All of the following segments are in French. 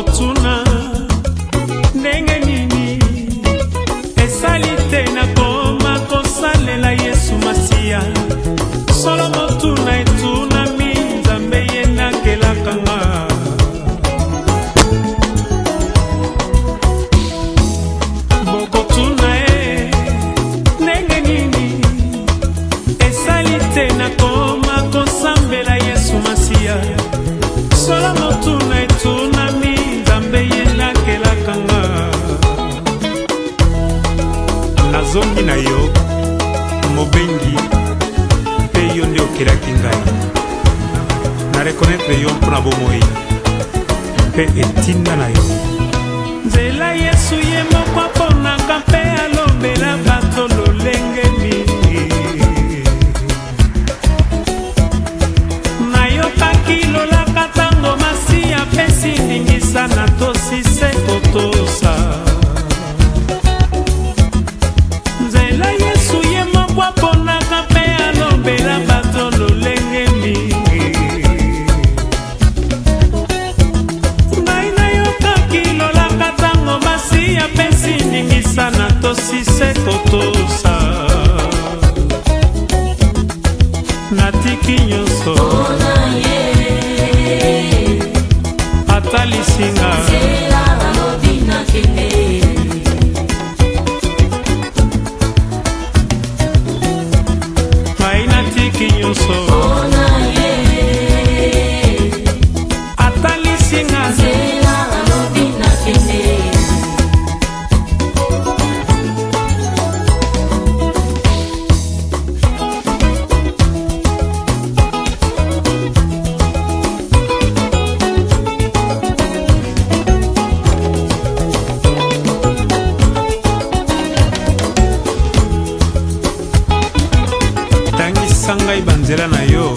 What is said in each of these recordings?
bokotuna ndenge nini esali te nakoma kosalela Yesu Masiya. Solo motuna etunami Nzambe ye nakelaka nga. Bokotuna ndenge nini esali te nakoma kosambela Yesu Masiya. Solo motuna etunami Nzambe ye nakelaka nga. Nazongi na yo mobengi pe yo nde okelaki ngai. Na reconnaître yo mpona bomoi pe etinda na yo. Nzela Yesu ye moko aponaka mpe alobela bato lolenge nini. Nayokaki lolaka ntango Masiya apesi ndingisa na tosise kotosa. Nzela Yesu ye moko aponaka mpe alobela bato lolenge nini. Ngai nayokaki lolaka ntango Masiya apesi ndingisa na tosise kotosa. Natiki nyonso ata lisinga ngai natiki nyonso ata lisinga. Tangisa ngai banzela na yo,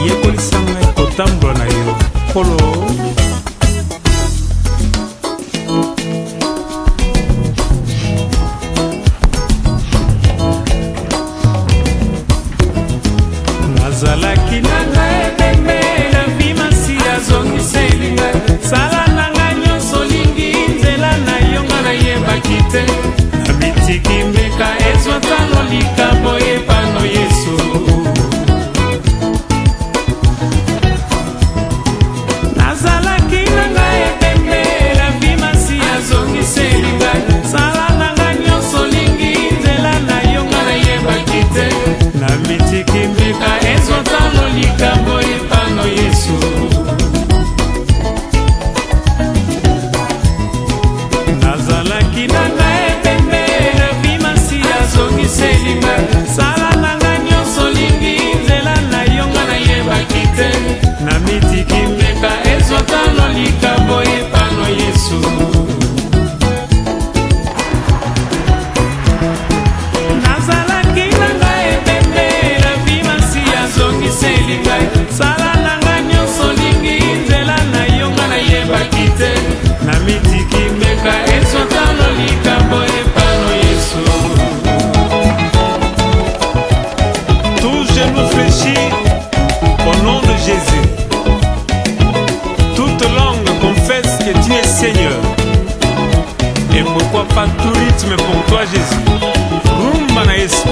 yekolisa ngai kotambola na yo polo. Nazalaki na ngai ebembe na vi Masiya azongiseli ngai. Sala na ngai nyonso lingi nzela na yo nga nayebaki te. Namitiki mbeka ezwa talo likambo epano Yesu. Nazalaki na ngai ebembe na vi Masiya azongiseli ngai. Sala na ngai nyonso lingi nzela na yo nga nayebaki te. Namitiki mbeka ezwa talo likambo epano Yesu. Nazalaki na ngai ebembe na vi Masiya azongiseli ngai. Sala na ngai nyonso lingi nzela na yo nga nayebaki te. Namitiki mbeka ezwa talo likambo epano Yesu. Nazalaki na ngai ebembe na vi Masiya azongiseli ngai. Sala na ngai nyonso lingi nzela na yo nga nayebaki te. Namitiki mbeka ezwa talo likambo epano Yesu. Tout genou fléchi au nom de Jésus. Toute langue confesse que tu es Seigneur. Et pourquoi pas tout rythme pour toi Jésus. Rumba na Yesu.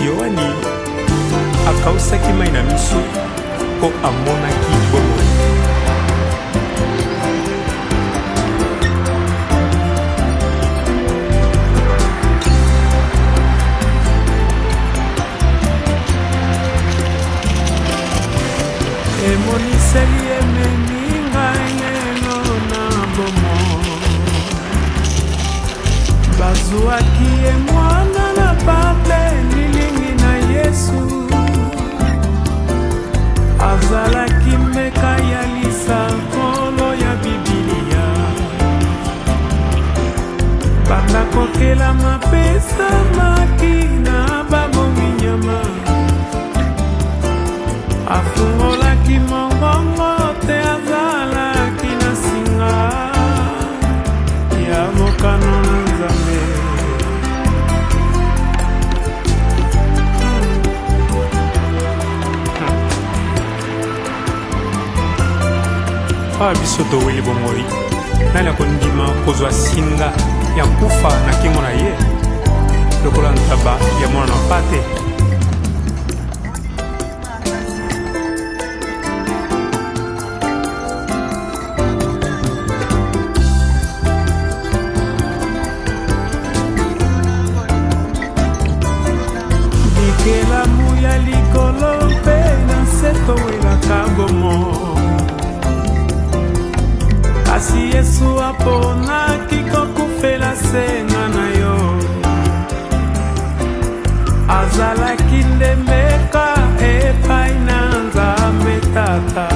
Yohani akausaki mai na miso po amonaki bomoi. awa biso toweli bomoi nani akondima kozwa singa ya kufa na kingo na ye lokola ntaba ya mwana na pate. Bikelamu ya likolo mpe na se towelaka bomo, kasi Yesu aponaki kokufela senga na yo. Azalaki ndembeka epai na Nzambe Tata,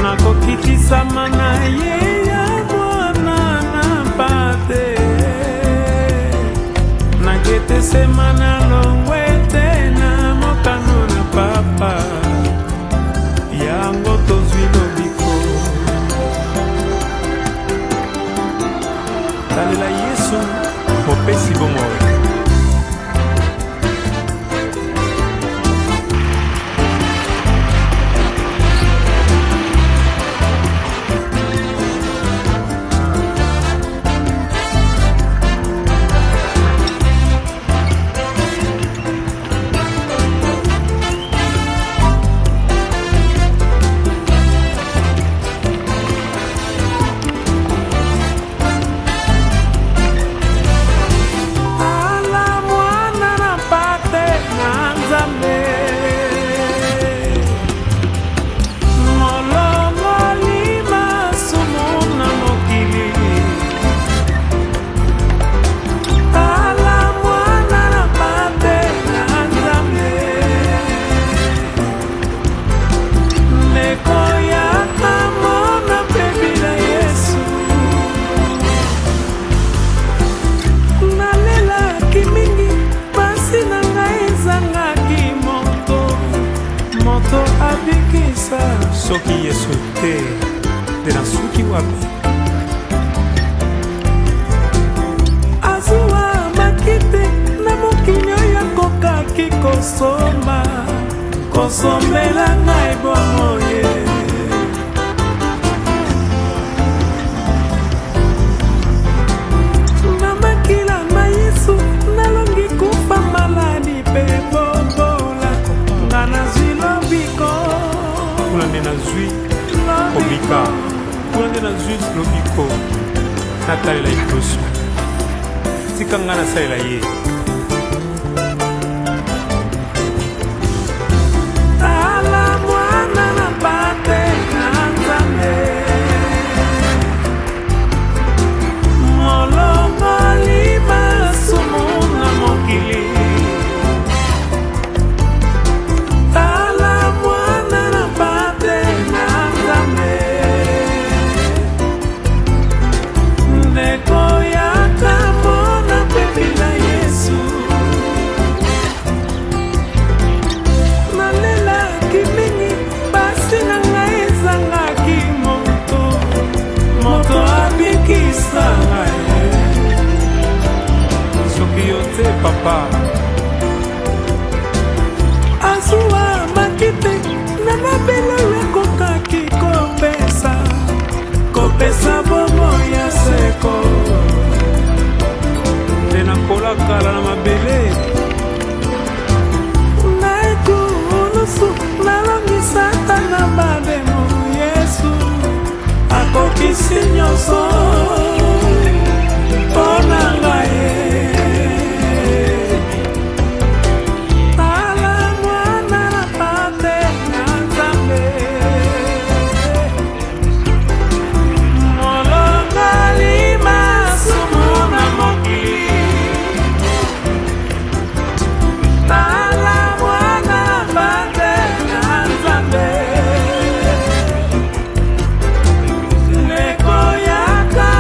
nakokitisama na ye ya mwana na pate, naketesema na longwe te na mokano na papa, yango tozwi lobiko. Talela Yesu mopesi bomoi. Soki Yesu te de na suki wapi azuwa makite na mokinyo ya kokaki kosomela ngai bomoye. Na makila na Yesu nalongi kufa maladi pe bobola nga nazwi lobiko. kuna nde nazwi kobika, kuna nde nazwi lobiko natalela liboso, tika nga nasalela ye. Tala mwana na pate na Nzambe, molongo limasumu na mokili. Papa azuwa makite na mabelo ekokaki kopesa bomo ya seko nde nakolakala na mabele na ekulusu nalongisata na bademo. Yesu akokisi nyonso mpo na ngai. Neko yaka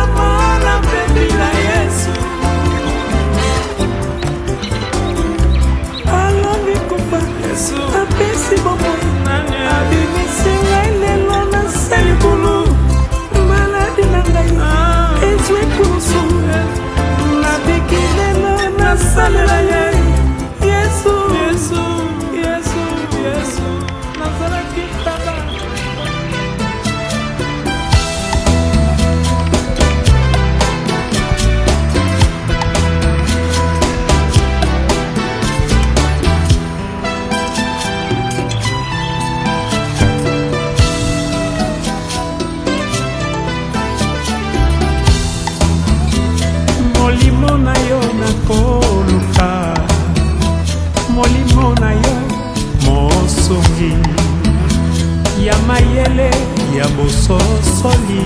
molimo na yo mosongi ya mayele ya bososoli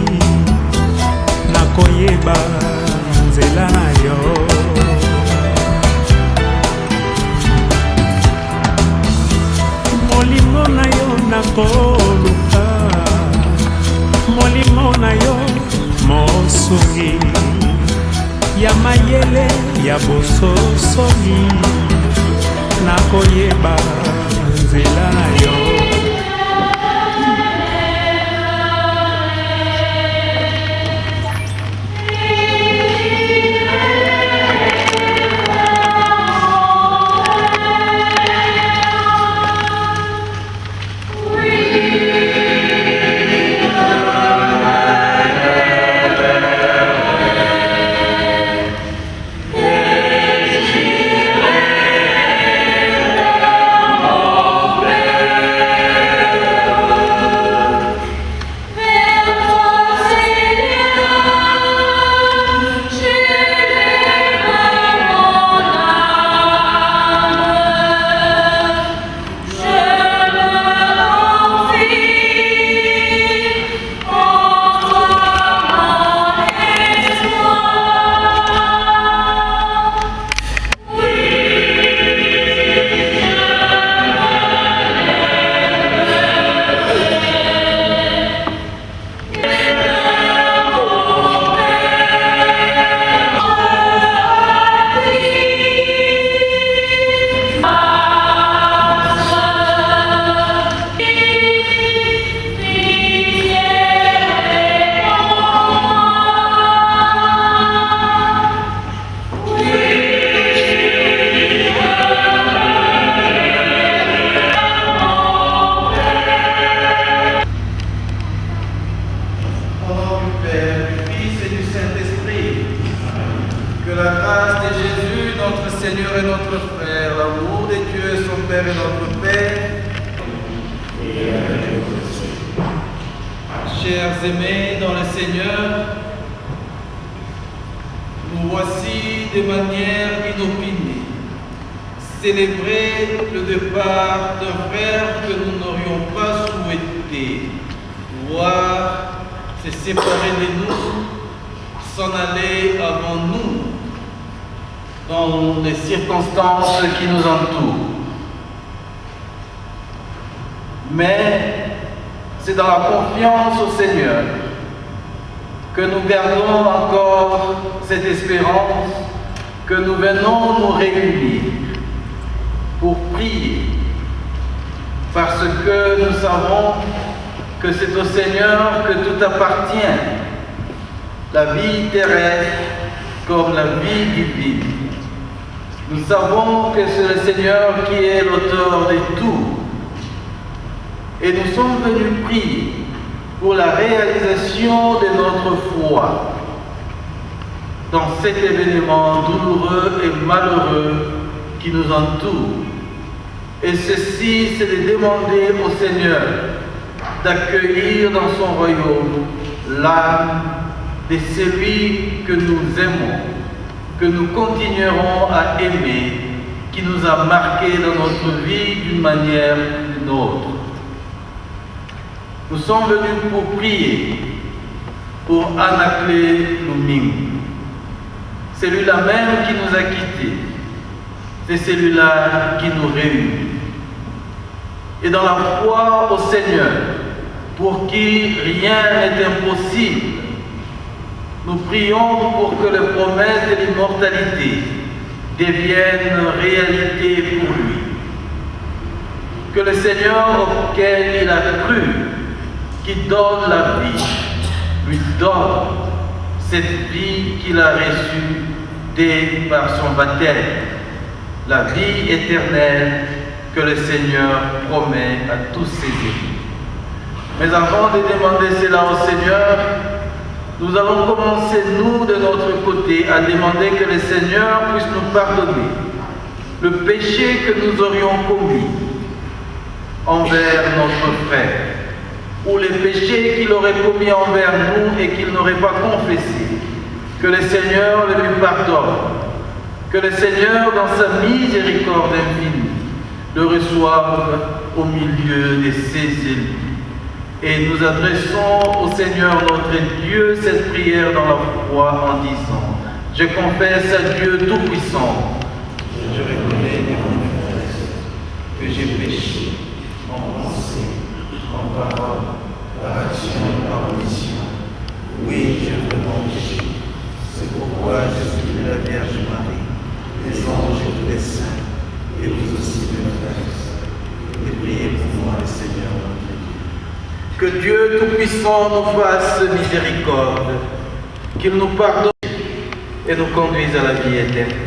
nakoyeba nzela na yo molimo na yo nakoluka molimo na yo mosongi ya mayele ya bososoli nakoyeba nzela na yo Seigneur et notre frère, l'amour de Dieu, son Père et notre Père. Chers aimés dans le Seigneur, nous voici de manière inopinée célébrer le départ d'un frère que nous n'aurions pas souhaité voir se séparer de nous, s'en aller avant nous, dans les circonstances qui nous entourent. Mais c'est dans la confiance au Seigneur que nous gardons encore cette espérance, que nous venons nous réunir pour prier, parce que nous savons que c'est au Seigneur que tout appartient, la vie terrestre comme la vie divine. Nous savons que c'est le Seigneur qui est l'auteur de tout. Et nous sommes venus prier pour la réalisation de notre foi dans cet événement douloureux et malheureux qui nous entoure. Et ceci, c'est de demander au Seigneur d'accueillir dans son royaume l'âme de celui que nous aimons, que nous continuerons à aimer, qui nous a marqués dans notre vie d'une manière ou d'une autre. Nous sommes venus pour prier pour Anaclé Luming, celui-là même qui nous a quittés, c'est celui-là qui nous réunit. Et dans la foi au Seigneur, pour qui rien n'est impossible, nous prions pour que les promesses de l'immortalité deviennent réalité pour lui. Que le Seigneur auquel il a cru, qui donne la vie, lui donne cette vie qu'il a reçue dès par son baptême, la vie éternelle que le Seigneur promet à tous ses élus. Mais avant de demander cela au Seigneur, nous allons commencer, nous, de notre côté, à demander que le Seigneur puisse nous pardonner le péché que nous aurions commis envers notre frère, ou les péchés qu'il aurait commis envers nous et qu'il n'aurait pas confessé. Que le Seigneur le lui pardonne, que le Seigneur, dans sa miséricorde infinie, le reçoive au milieu de ses élus. Et nous adressons au Seigneur notre Dieu cette prière dans la foi en disant: je confesse à Dieu Tout-Puissant. Je reconnais devant mes frères que j'ai péché en pensée, en parole, par action et par omission. Oui, j'ai vraiment péché. C'est pourquoi je supplie la Vierge Marie, les anges et tous les saints, et vous aussi, mes frères et sœurs, et priez pour moi, le Seigneur notre Dieu. Que Dieu Tout-Puissant nous fasse miséricorde, qu'il nous pardonne et nous conduise à la vie éternelle.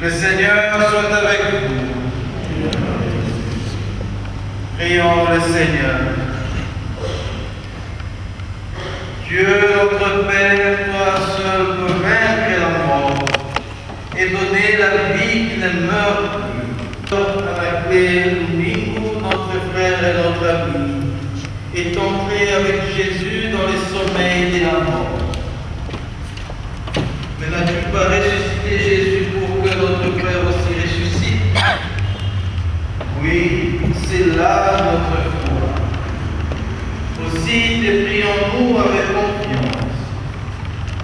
Le Seigneur soit avec vous. Prions le Seigneur. Dieu notre Père, toi seul peux vaincre la mort et donner la vie qui ne meurt plus. Avec nous, notre frère et notre ami, est entré avec Jésus dans les sommeils de la mort. Mais n'as-tu pas ressuscité Jésus pour que notre frère aussi ressuscite? Oui, c'est là notre foi. Aussi te prions-nous avec confiance.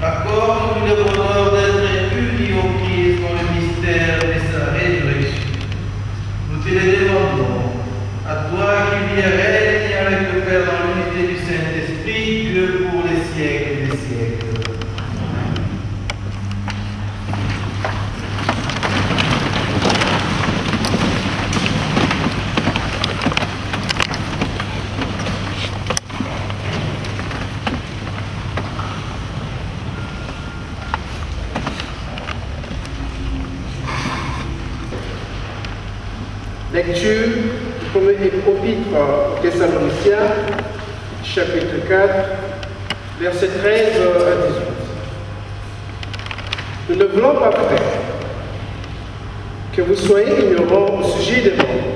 Accorde-nous le bonheur d'être unis au Christ dans le mystère de sa résurrection. Nous te le demandons, à toi qui vis et règnes avec le Père dans l'unité du Saint-Esprit, Dieu pour les siècles des siècles. Lecture du premier épître aux Thessaloniciens, chapitre 4, versets 13 à 18. Nous ne voulons pas, frères, que vous soyez ignorants au sujet des morts.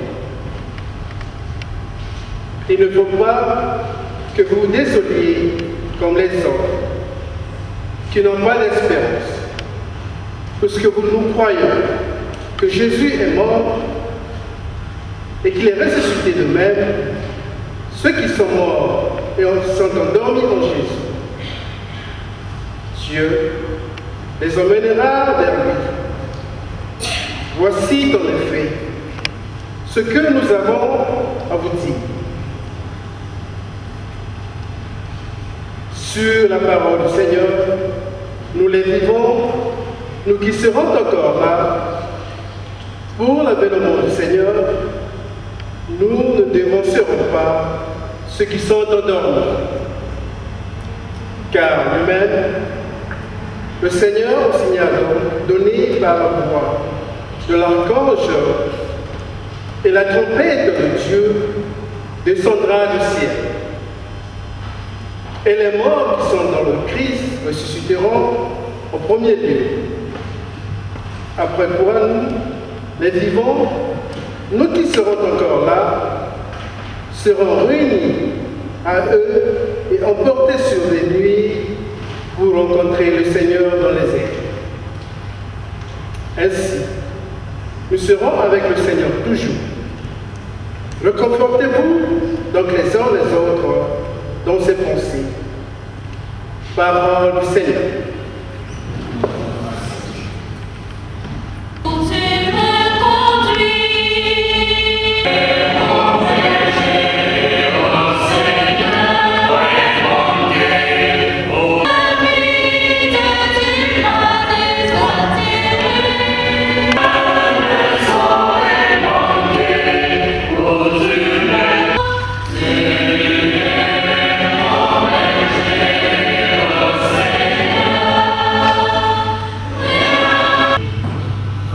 Il ne faut pas que vous vous désoliez comme les autres, qui n'ont pas d'espérance, puisque nous croyons que Jésus est mort et qu'il est ressuscité de même. Ceux qui sont morts et sont endormis en Jésus, Dieu les emmènera vers lui. Voici en effet ce que nous avons à vous dire. Sur la parole du Seigneur, nous les vivons, nous qui serons encore là, pour l'avènement du Seigneur. Nous ne dévancerons pas ceux qui sont endormis, car lui-même, le Seigneur, au signal donné par la voix de l'archange et la trompette de Dieu, descendra du ciel. Et les morts qui sont dans le Christ ressusciteront au premier lieu. Après quoi, nous, les vivants, nous qui serons encore là, serons réunis à eux et emportés sur les nuits pour rencontrer le Seigneur dans les airs. Ainsi, nous serons avec le Seigneur toujours. Reconfortez-vous donc les uns les autres dans ses pensées. Parole du Seigneur.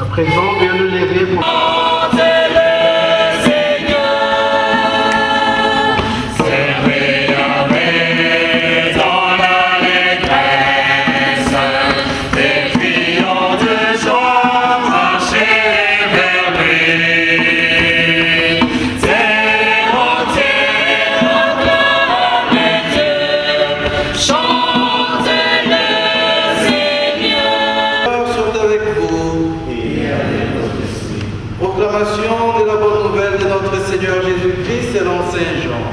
À présent, viens nous lever pour... Proclamation de la bonne nouvelle de notre Seigneur Jésus-Christ selon Saint Jean.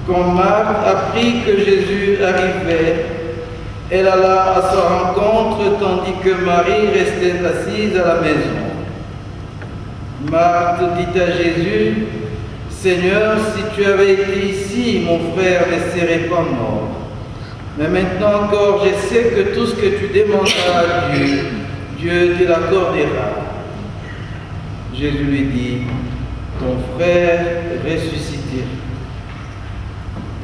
Quand Marthe apprit que Jésus arrivait, elle alla à sa rencontre tandis que Marie restait assise à la maison. Marthe dit à Jésus, « Seigneur, si tu avais été ici, mon frère ne serait pas mort. Mais maintenant encore, je sais que tout ce que tu demanderas à Dieu, Dieu te l'accordera. » Jésus lui dit, « Ton frère ressuscitera. »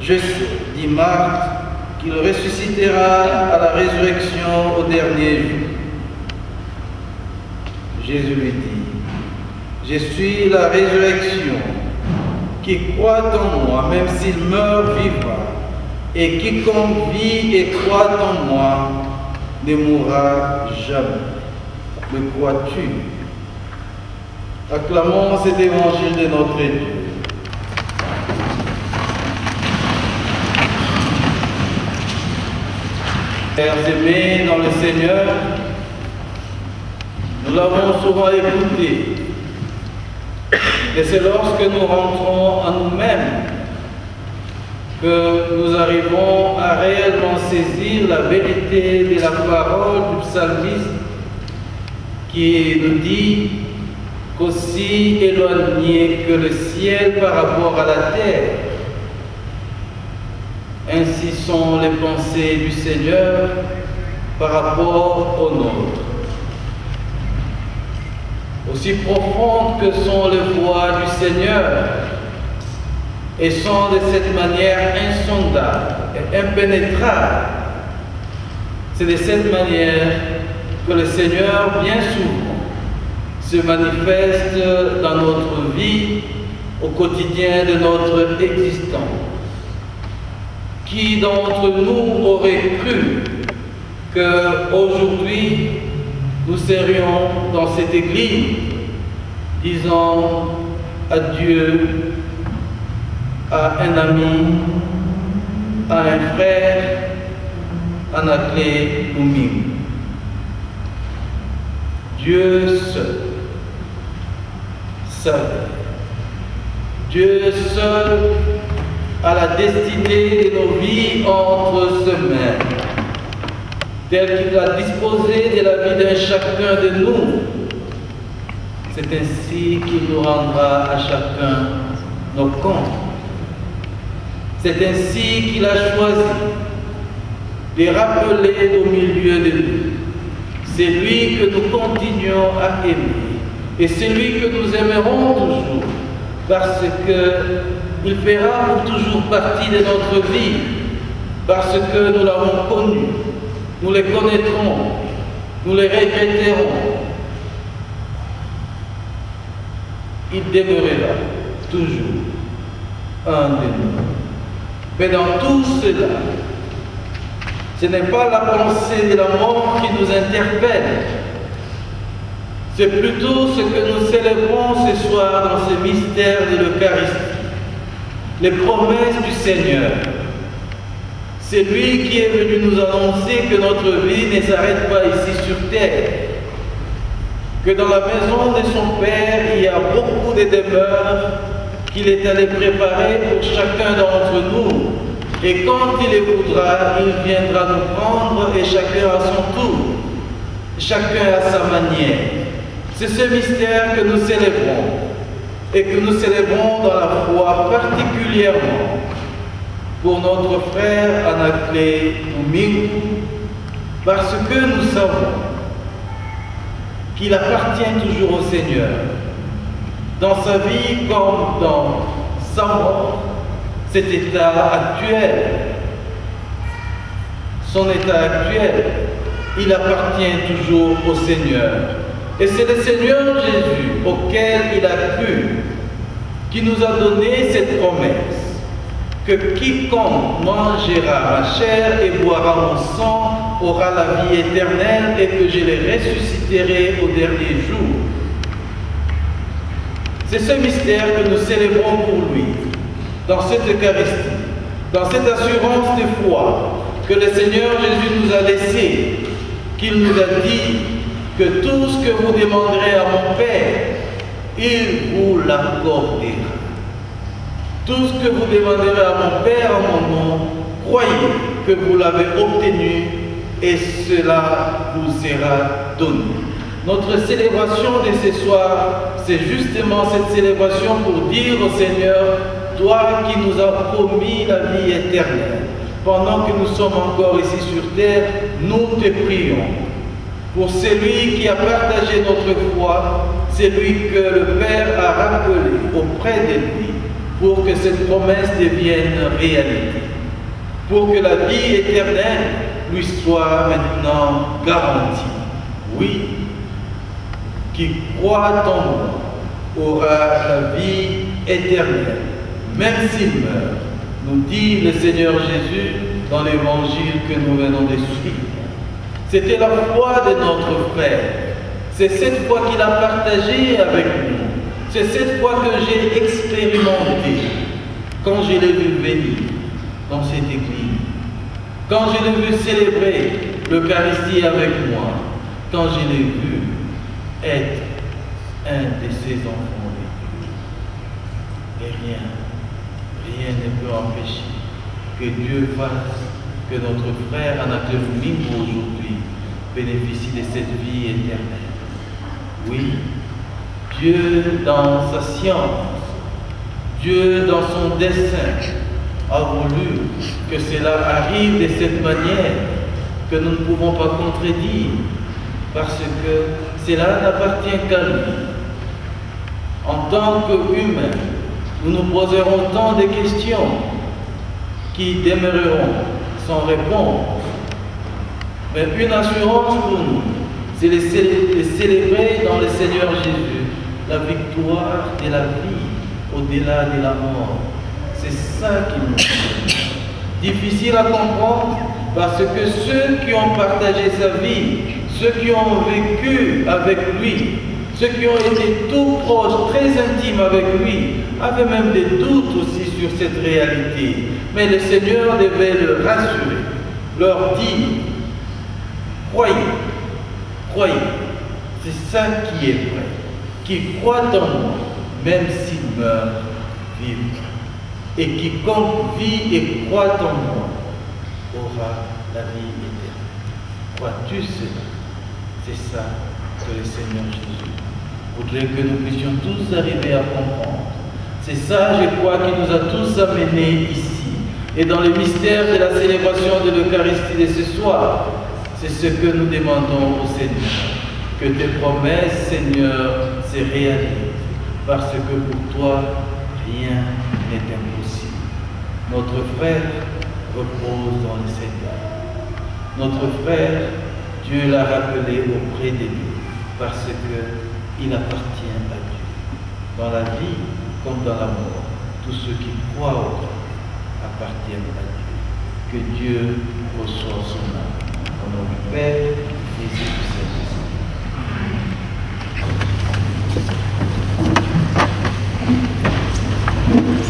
Je sais, dit Marthe, qu'il ressuscitera à la résurrection au dernier jour. Jésus lui dit, « Je suis la résurrection. Qui croit en moi, même s'il meurt, vivra. Et quiconque vit et croit en moi ne mourra jamais. » Me crois-tu? Acclamons cet évangile de notre Dieu. Frères aimés dans le Seigneur, nous l'avons souvent écouté. Et c'est lorsque nous rentrons en nous-mêmes que nous arrivons à réellement saisir la vérité de la parole du psalmiste qui nous dit qu'aussi éloigné que le ciel par rapport à la terre, ainsi sont les pensées du Seigneur par rapport aux nôtres. Aussi profondes que sont les voies du Seigneur, et sont de cette manière insondable et impénétrable. C'est de cette manière que le Seigneur, bien souvent, se manifeste dans notre vie, au quotidien de notre existence. Qui d'entre nous aurait cru qu'aujourd'hui, nous serions dans cette église, disant adieu à un ami, à un frère, Anaclé Louming. Dieu seul savait. Dieu seul a la destinée de nos vies entre ses mains, tel qu'il a disposé de la vie d'un chacun de nous. C'est ainsi qu'il nous rendra à chacun nos comptes. C'est ainsi qu'il a choisi de rappeler au milieu de nous. C'est lui que nous continuons à aimer. Et c'est lui que nous aimerons toujours. Parce qu'il fera pour toujours partie de notre vie. Parce que nous l'avons connu. Nous les connaîtrons. Nous les regretterons. Il demeurera toujours un de nous. Mais dans tout cela, ce n'est pas la pensée de la mort qui nous interpelle. C'est plutôt ce que nous célébrons ce soir dans ce mystère de l'Eucharistie. Les promesses du Seigneur. C'est lui qui est venu nous annoncer que notre vie ne s'arrête pas ici sur terre. Que dans la maison de son Père, il y a beaucoup de demeures qu'il est allé préparer pour chacun d'entre nous. Et quand il le voudra, il viendra nous prendre et chacun à son tour, chacun à sa manière. C'est ce mystère que nous célébrons et que nous célébrons dans la foi particulièrement pour notre frère Anaclé Domingo, parce que nous savons qu'il appartient toujours au Seigneur, dans sa vie comme dans sa mort, cet état actuel, son état actuel, il appartient toujours au Seigneur. Et c'est le Seigneur Jésus auquel il a cru, qui nous a donné cette promesse, que quiconque mangera ma chair et boira mon sang aura la vie éternelle et que je les ressusciterai au dernier jour. C'est ce mystère que nous célébrons pour lui, dans cette Eucharistie, dans cette assurance de foi que le Seigneur Jésus nous a laissé, qu'il nous a dit que tout ce que vous demanderez à mon Père, il vous l'accordera. Tout ce que vous demanderez à mon Père en mon nom, croyez que vous l'avez obtenu et cela vous sera donné. Notre célébration de ce soir, c'est justement cette célébration pour dire au Seigneur, toi qui nous as promis la vie éternelle, pendant que nous sommes encore ici sur terre, nous te prions. Pour celui qui a partagé notre foi, celui que le Père a rappelé auprès de lui, pour que cette promesse devienne réalité, pour que la vie éternelle lui soit maintenant garantie. Oui, qui croit en moi aura la vie éternelle, même s'il meurt, nous dit le Seigneur Jésus dans l'évangile que nous venons de suivre. C'était la foi de notre frère. C'est cette foi qu'il a partagée avec nous. C'est cette foi que j'ai expérimentée quand je l'ai vu venir dans cette église, quand je l'ai vu célébrer l'Eucharistie avec moi, quand je l'ai vu être un de ses enfants de Dieu. Et rien ne peut empêcher que Dieu fasse que notre frère Anaclé Domingo aujourd'hui bénéficie de cette vie éternelle. Oui, Dieu dans sa science, Dieu dans son dessein a voulu que cela arrive de cette manière que nous ne pouvons pas contredire parce que cela n'appartient qu'à lui. En tant qu'humains, nous nous poserons tant de questions qui demeureront sans réponse. Mais une assurance pour nous, c'est de célébrer dans le Seigneur Jésus la victoire de la vie au-delà de la mort. C'est ça qui nous fait difficile à comprendre parce que ceux qui ont partagé sa vie, ceux qui ont vécu avec lui, ceux qui ont été tout proches, très intimes avec lui, avaient même des doutes aussi sur cette réalité. Mais le Seigneur devait le rassurer, leur dire, croyez, croyez, c'est ça qui est vrai, qui croit en moi, même s'il meurt, vivra. Et quiconque vit et croit en moi aura la vie éternelle. Crois-tu cela? C'est ça que le Seigneur Jésus voudrait que nous puissions tous arriver à comprendre. C'est ça, je crois, qui nous a tous amenés ici. Et dans le mystère de la célébration de l'Eucharistie de ce soir, c'est ce que nous demandons au Seigneur. Que tes promesses, Seigneur, se réalisent. Parce que pour toi, rien n'est impossible. Notre frère repose dans le Seigneur. Notre frère, Dieu l'a rappelé auprès de lui parce qu'il appartient à Dieu. Dans la vie comme dans la mort, tous ceux qui croient au Christ appartiennent à Dieu. Que Dieu reçoive son âme. Au nom du Père et du Saint-Esprit. Thank you.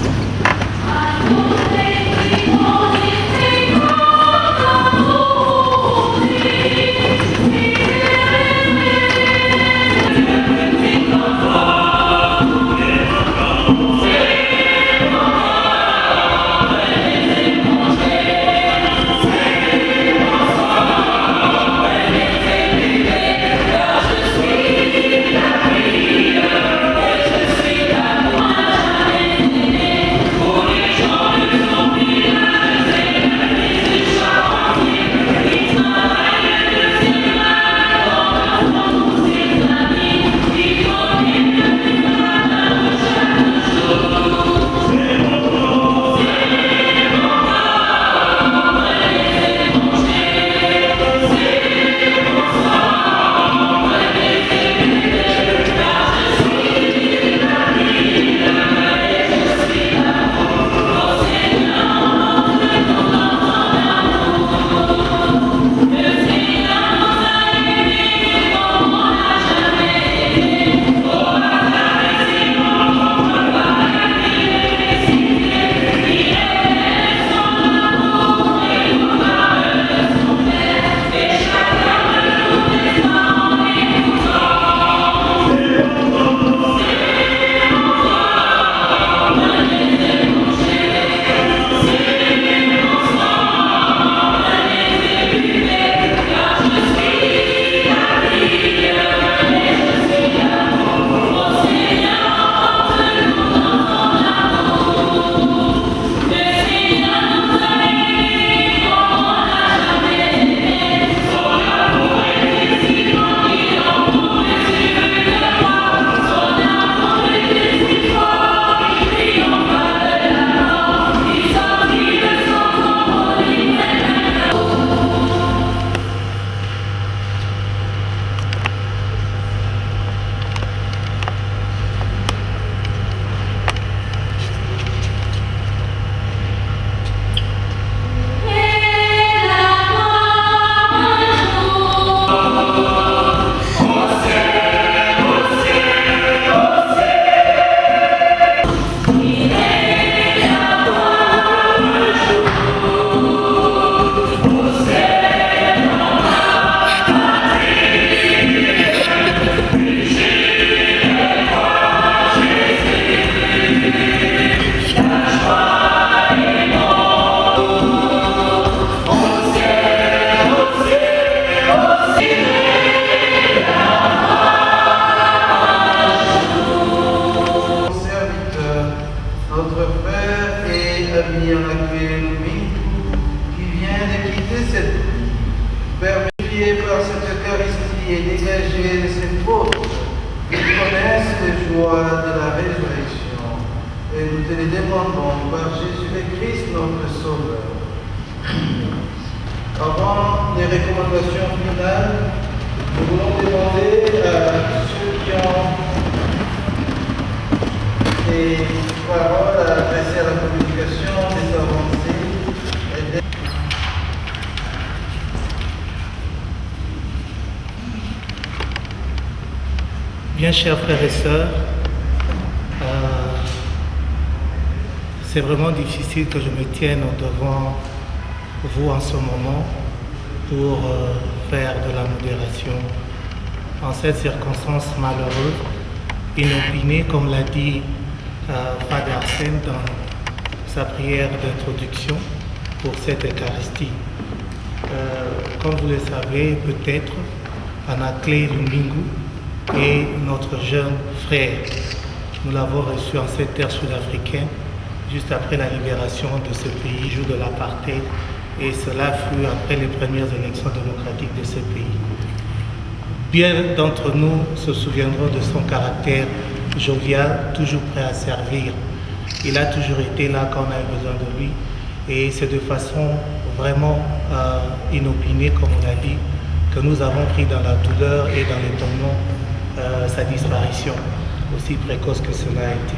ami Anaclet Domingo, qui vient de quitter cette vie. Permis par cette Eucharistie et dégagé de ses fautes, qu'ils connaissent les joies de la résurrection. Et nous te les demandons par Jésus le Christ, notre Sauveur. Avant les recommandations finales, nous voulons demander à ceux qui ont des paroles à adresser à la communication, des avancées et des... Bien chers frères et sœurs, c'est vraiment difficile que je me tienne devant vous en ce moment pour faire de la modération en cette circonstance malheureuse, inopinée, comme l'a dit Padre Arsène dans sa prière d'introduction pour cette Eucharistie. Comme vous le savez peut-être, Anaclet Domingo est notre jeune frère. Nous l'avons reçu en cette terre sud-africaine juste après la libération de ce pays, jour de l'apartheid, et cela fut après les premières élections démocratiques de ce pays. Bien d'entre nous se souviendront de son caractère jovial, toujours prêt à servir. Il a toujours été là quand on avait besoin de lui, et c'est de façon vraiment inopinée, comme on a dit, que nous avons pris dans la douleur et dans l'étonnement sa disparition, aussi précoce que cela a été.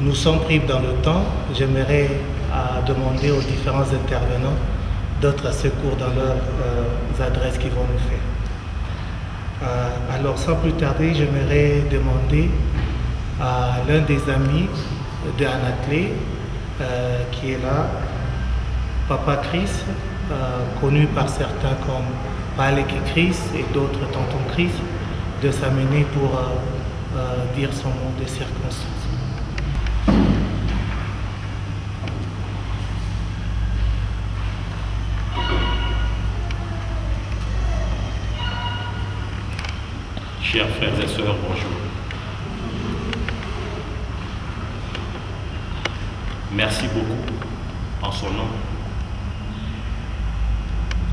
Nous sommes pris dans le temps. J'aimerais demander aux différents intervenants d'autres secours dans leurs adresses qu'ils vont nous faire. Alors sans plus tarder, j'aimerais demander à l'un des amis de Anaclet qui est là, Papa Chris, connu par certains comme Paleki Chris et d'autres Tonton Chris, de s'amener pour dire son nom de circonstance. Chers frères et sœurs, bonjour. Merci beaucoup, en son nom,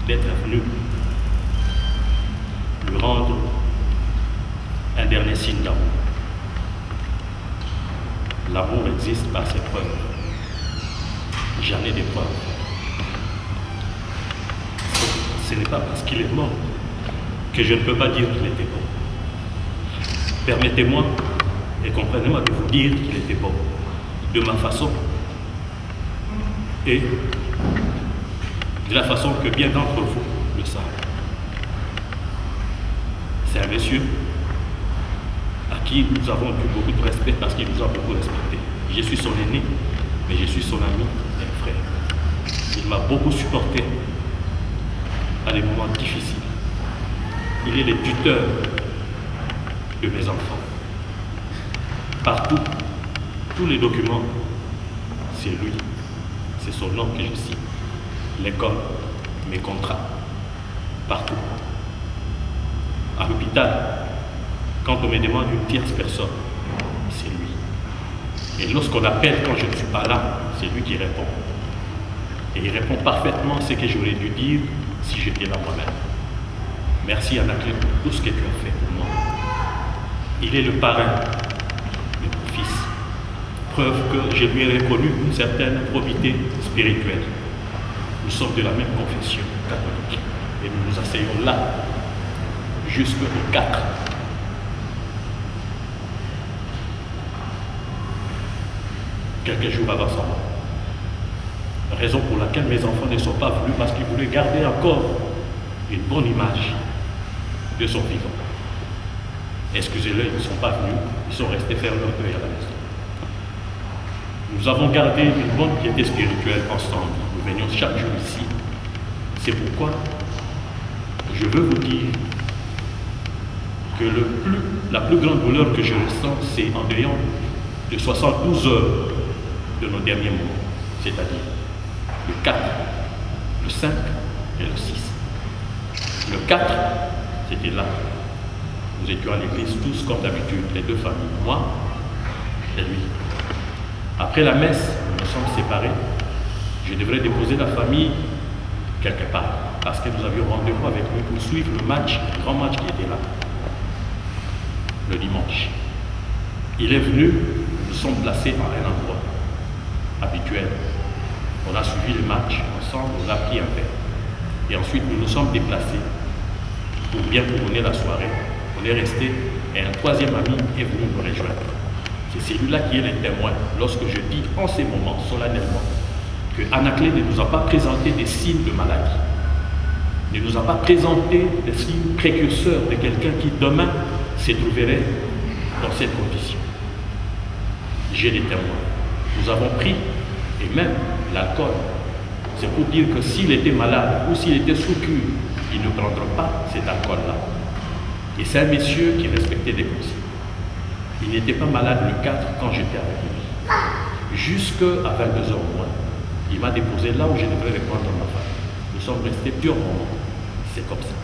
d'être venu lui rendre un dernier signe d'amour. L'amour existe par ses preuves. J'en ai des preuves. Ce n'est pas parce qu'il est mort que je ne peux pas dire qu'il était bon. Permettez-moi et comprenez-moi de vous dire qu'il était bon, de ma façon et de la façon que bien d'entre vous le savent. C'est un monsieur à qui nous avons eu beaucoup de respect parce qu'il nous a beaucoup respecté. Je suis son aîné, mais je suis son ami et un frère. Il m'a beaucoup supporté à des moments difficiles. Il est le tuteur de mes enfants. Partout, tous les documents, c'est lui. C'est son nom que je cite. L'école, mes contrats, partout. À l'hôpital, quand on me demande une tierce personne, c'est lui. Et lorsqu'on appelle quand je ne suis pas là, c'est lui qui répond. Et il répond parfaitement ce que j'aurais dû dire si j'étais là moi-même. Merci Anaclet pour tout ce que tu as fait pour moi. Il est le parrain de mon fils. Preuve que je lui ai reconnu une certaine probité spirituelle. Nous sommes de la même confession catholique. Et nous nous asseyons là, jusqu'au 4. Quelques jours avant sa mort. Raison pour laquelle mes enfants ne sont pas venus, parce qu'ils voulaient garder encore une bonne image de son vivant. Excusez-le, ils ne sont pas venus, ils sont restés faire leur deuil à la maison. Nous avons gardé une bonne piété spirituelle ensemble. Nous venions chaque jour ici. C'est pourquoi je veux vous dire que la plus grande douleur que je ressens, c'est en dehors de 72 heures de nos derniers mois, c'est-à-dire le 4, le 5 et le 6. Le 4, c'était là. Nous étions à l'église tous comme d'habitude, les deux familles, moi et lui. Après la messe, nous sommes séparés, je devrais déposer la famille quelque part, parce que nous avions rendez-vous avec lui pour suivre le match, le grand match qui était là, le dimanche. Il est venu, nous sommes placés à un endroit habituel. On a suivi le match ensemble, on a pris un verre. Et ensuite, nous nous sommes déplacés pour bien couronner la soirée. On est resté et un troisième ami est venu nous rejoindre. C'est celui-là qui est le témoin lorsque je dis en ces moments, solennellement, que Anaclet ne nous a pas présenté des signes de maladie, ne nous a pas présenté des signes précurseurs de quelqu'un qui demain se trouverait dans cette condition. J'ai des témoins. Nous avons pris, et même l'alcool. C'est pour dire que s'il était malade ou s'il était sous cure, il ne prendra pas cet alcool-là. Et c'est un monsieur qui respectait des consignes. Il n'était pas malade le 4 quand j'étais avec lui. Jusqu'à 22h au moins, il m'a déposé là où je devrais répondre à ma femme. Nous sommes restés purement. C'est comme ça.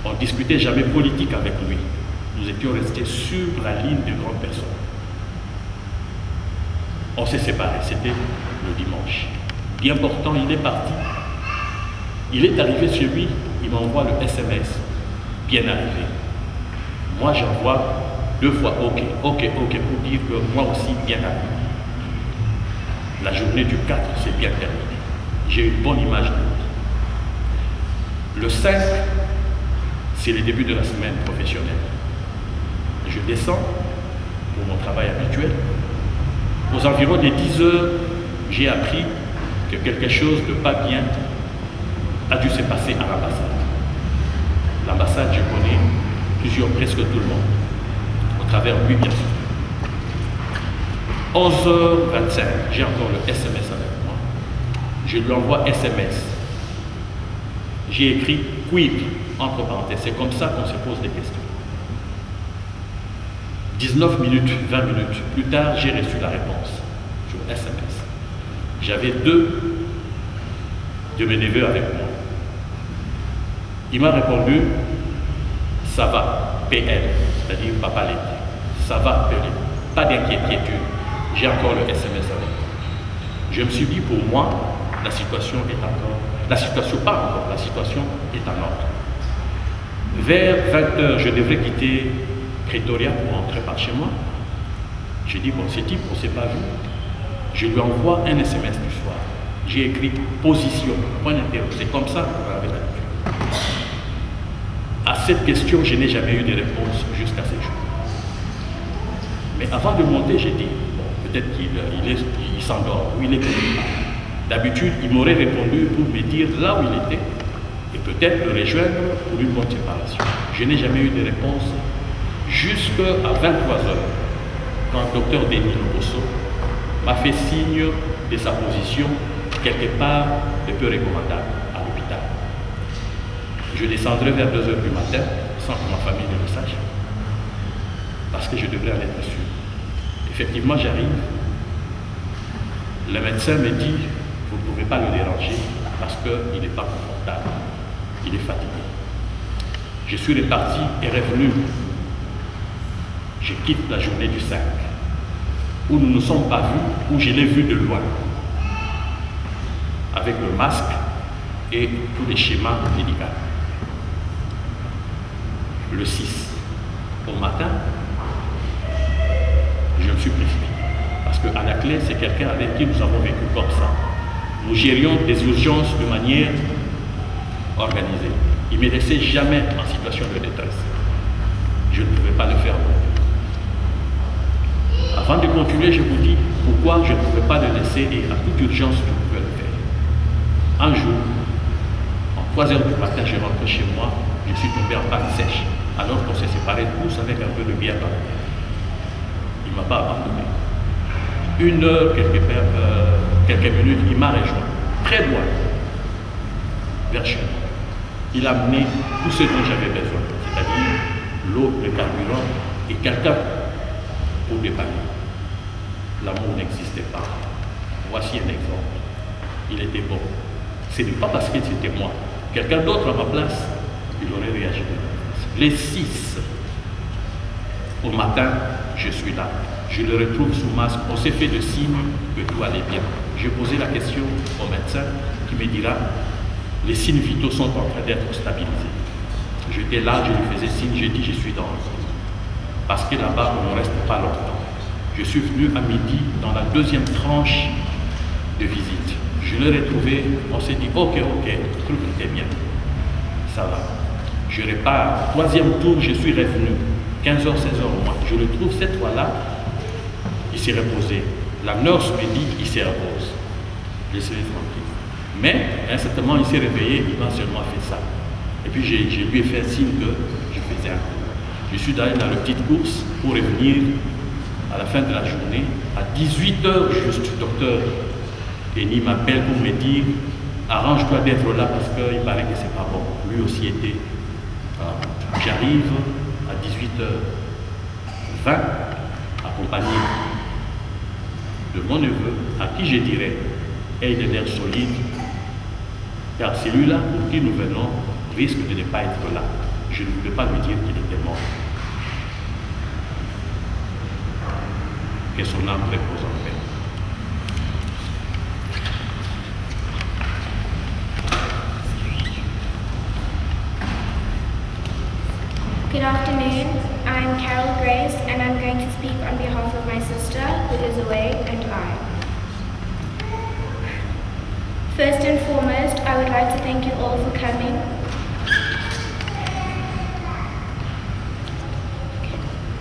On ne discutait jamais politique avec lui. Nous étions restés sur la ligne de grandes personnes. On s'est séparés, c'était le dimanche. Bien portant, il est parti. Il est arrivé chez lui, il m'envoie le SMS. Bien arrivé. Moi, j'envoie 2 fois OK pour dire que moi aussi, bien arrivé. La journée du 4 s'est bien terminée. J'ai une bonne image de lui. Le 5, c'est le début de la semaine professionnelle. Je descends pour mon travail habituel. Aux environs des 10 heures, j'ai appris que quelque chose de pas bien a dû se passer à l'ambassade. L'ambassade, je connais presque tout le monde, au travers lui, bien sûr. 11h25, j'ai encore le SMS avec moi. Je lui envoie SMS. J'ai écrit quid, entre parenthèses. C'est comme ça qu'on se pose des questions. 19 minutes, 20 minutes plus tard, j'ai reçu la réponse sur SMS. J'avais 2 de mes neveux avec moi. Il m'a répondu, ça va, PL, c'est-à-dire papa l'été. Ça va, PL, pas d'inquiétude. J'ai encore le SMS avec moi. Je me suis dit, pour moi, la situation est en ordre. Vers 20h, je devrais quitter Pretoria pour rentrer par chez moi. J'ai dit, bon, c'est type, on ne s'est pas vu. Je lui envoie un SMS du soir. J'ai écrit position, point d'interrogation. C'est comme ça qu'on avait l'habitude. À cette question, je n'ai jamais eu de réponse jusqu'à ce jour. Mais avant de monter, j'ai dit, bon, peut-être qu'il s'endort, ou il est quelque part. D'habitude, il m'aurait répondu pour me dire là où il était, et peut-être le rejoindre pour une bonne séparation. Je n'ai jamais eu de réponse jusqu'à 23h, quand le docteur Denis Lobosso m'a fait signe de sa position quelque part de peu recommandable à l'hôpital. Je descendrai vers 2h du matin, sans que ma famille ne le sache, parce que je devrais en être sûr. Effectivement, j'arrive. Le médecin me dit, vous ne pouvez pas le déranger parce qu'il n'est pas confortable, il est fatigué. Je suis reparti et revenu. Je quitte la journée du 5, où nous ne nous sommes pas vus, où je l'ai vu de loin, avec le masque et tous les schémas médicaux. Le 6, au matin, je me suis précipité. Parce qu'Anaclet, c'est quelqu'un avec qui nous avons vécu comme ça. Nous gérions des urgences de manière organisée. Il ne me laissait jamais en situation de détresse. Je ne pouvais pas le faire. Avant de continuer, je vous dis pourquoi je ne pouvais pas le laisser et à toute urgence, je pouvais le faire. Un jour, en 3h du matin, je rentre chez moi, je suis tombé en panne sèche, alors qu'on s'est séparés tous avec un peu de bière. Il ne m'a pas abandonné. 1 heure, quelques minutes, il m'a rejoint, très loin, vers chez moi. Il a amené tout ce dont j'avais besoin, c'est-à-dire l'eau, le carburant et quelqu'un pour dépanner. L'amour n'existait pas. Voici un exemple. Il était bon. Ce n'est pas parce que c'était moi. Quelqu'un d'autre à ma place, il aurait réagi. Les 6, au matin, je suis là. Je le retrouve sous masque. On s'est fait de signes que tout allait bien. J'ai posé la question au médecin qui me dira, les signes vitaux sont en train d'être stabilisés. J'étais là, je lui faisais signe, j'ai dit, je suis dans le lit. Parce que là-bas, on ne reste pas longtemps. Je suis venu à midi dans la deuxième tranche de visite. Je l'ai retrouvé, on s'est dit, ok, le truc était bien. Ça va. Je repars. Troisième tour, je suis revenu. 15h, 16h au moins. Je le trouve cette fois-là, il s'est reposé. La nurse me dit, il se repose. Laissez-le tranquille. Mais, à un certain moment, il s'est réveillé, il m'a seulement fait ça. Et puis, je lui ai fait signe que je faisais un coup. Je suis allé dans la petite course pour revenir à la fin de la journée. À 18h, juste, le docteur Denis m'appelle pour me dire, arrange-toi d'être là parce qu'il paraît que c'est pas bon. Lui aussi était. J'arrive à 18h20, accompagné de mon neveu, à qui je dirais, aie de l'air solide, car celui-là pour qui nous venons risque de ne pas être là. Je ne voulais pas lui dire qu'il était mort. Que son âme repose en paix. Good afternoon, I'm Carol Grace and I'm going to speak on behalf of my sister who is away and I. First and foremost, I would like to thank you all for coming.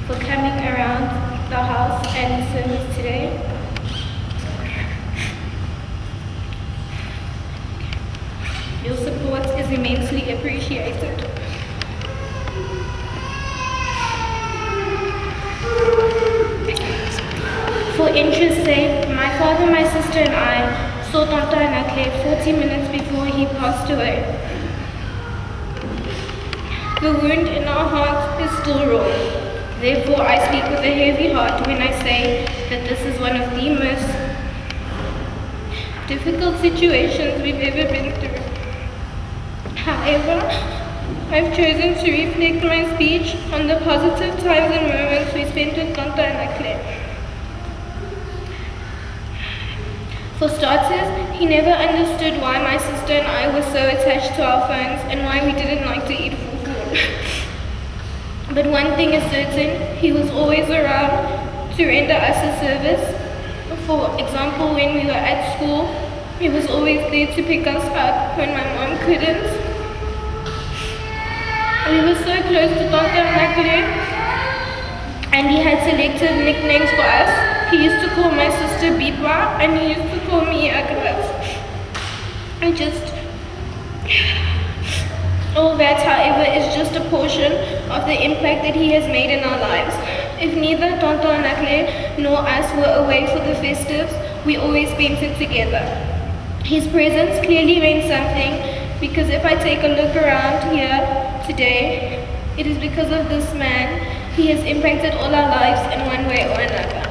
For coming around the house and the service today. Your support is immensely appreciated. For interest's sake, my father, my sister and I saw Tonto Anakle 40 minutes before he passed away. The wound in our heart is still raw. Therefore, I speak with a heavy heart when I say that this is one of the most difficult situations we've ever been through. However, I've chosen to reflect my speech on the positive times and moments we spent with Tonto Anakle. For starters, he never understood why my sister and I were so attached to our phones and why we didn't like to eat food. But one thing is certain, he was always around to render us a service. For example, when we were at school, he was always there to pick us up when my mom couldn't. We were so close to Tonto Anakle, and he had selective nicknames for us. He used to call my sister Bipa, and he used to call me Agras. All that, however, is just a portion of the impact that he has made in our lives. If neither Tonto Anakle nor us were away for the festives, we always spent it together. His presence clearly meant something, because if I take a look around here today, it is because of this man. He has impacted all our lives in one way or another.